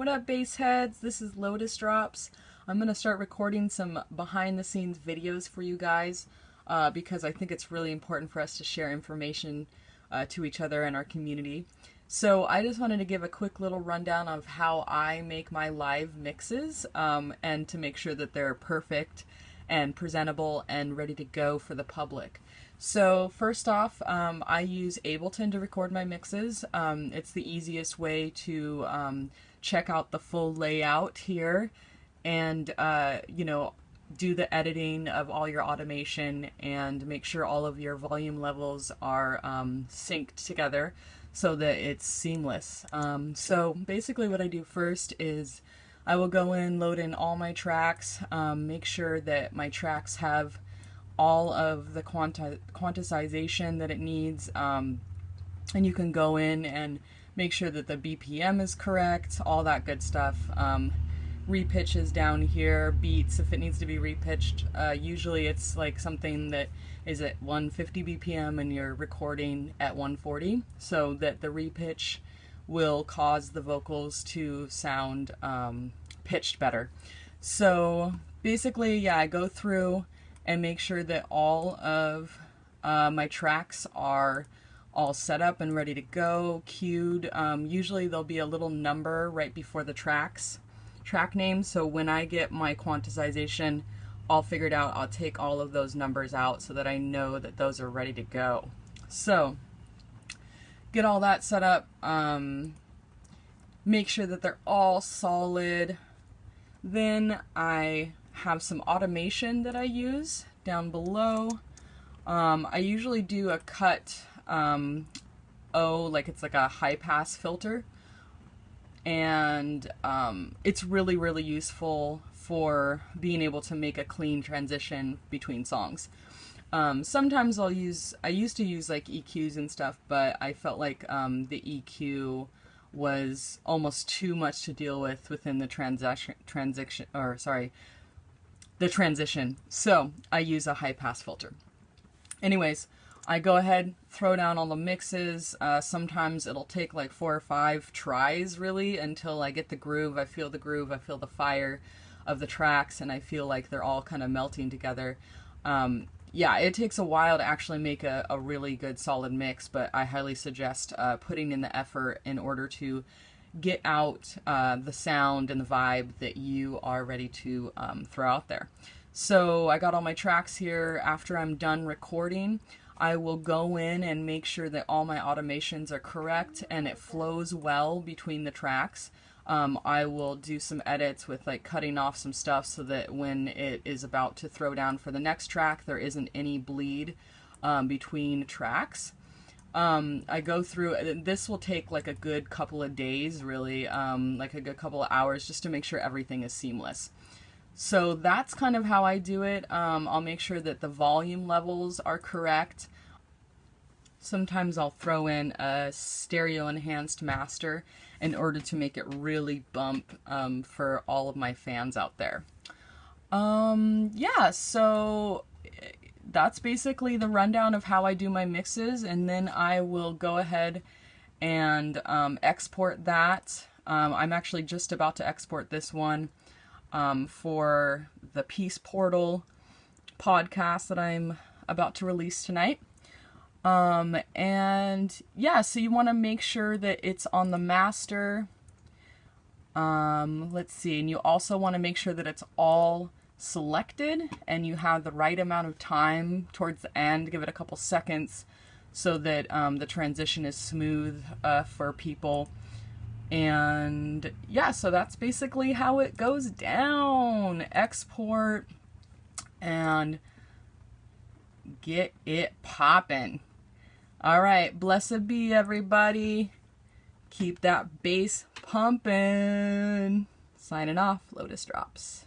What up, bass heads? This is Lotus Drops. I'm going to start recording some behind the scenes videos for you guys because I think it's really important for us to share information to each other and our community. So I just wanted to give a quick little rundown of how I make my live mixes and to make sure that they're perfect and presentable and ready to go for the public. So first off, I use Ableton to record my mixes. It's the easiest way to check out the full layout here and do the editing of all your automation and make sure all of your volume levels are synced together so that it's seamless. So basically what I do first is I will go in, load in all my tracks, make sure that my tracks have all of the quantization that it needs, and you can go in and make sure that the BPM is correct, all that good stuff. Repitches down here, beats if it needs to be repitched. Usually it's like something that is at 150 BPM and you're recording at 140, so that the repitch will cause the vocals to sound pitched better. So basically, yeah, I go through and make sure that all of my tracks are all set up and ready to go, queued. Usually there'll be a little number right before the track name, so when I get my quantization all figured out, I'll take all of those numbers out so that I know that those are ready to go. So get all that set up, make sure that they're all solid. Then I have some automation that I use down below. I usually do a cut like it's like a high pass filter, and it's really useful for being able to make a clean transition between songs. Sometimes I used to use like EQs and stuff, but I felt like the EQ was almost too much to deal with within the transition. So I use a high pass filter. Anyways, I go ahead, throw down all the mixes. Sometimes it'll take like 4 or 5 tries really until I get the groove. I feel the groove, I feel the fire of the tracks, and I feel like they're all kind of melting together. Yeah, it takes a while to actually make a really good solid mix, but I highly suggest putting in the effort in order to get out the sound and the vibe that you are ready to throw out there. So I got all my tracks here. After I'm done recording, I will go in and make sure that all my automations are correct and it flows well between the tracks. I will do some edits with like cutting off some stuff so that when it is about to throw down for the next track, there isn't any bleed between tracks. I go through, this will take like a good couple of days really, like a good couple of hours just to make sure everything is seamless. So that's kind of how I do it. I'll make sure that the volume levels are correct. Sometimes I'll throw in a stereo enhanced master in order to make it really bump for all of my fans out there. Yeah, so that's basically the rundown of how I do my mixes, and then I will go ahead and export that. I'm actually just about to export this one for the Peace Portal podcast that I'm about to release tonight. And yeah, so you want to make sure that it's on the master. Let's see, and you also want to make sure that it's all selected and you have the right amount of time towards the end. Give it a couple seconds so that the transition is smooth for people. And yeah, so that's basically how it goes down. Export and get it poppin'. All right, blessed be everybody. Keep that bass pumping. Signing off, Lotus Drops.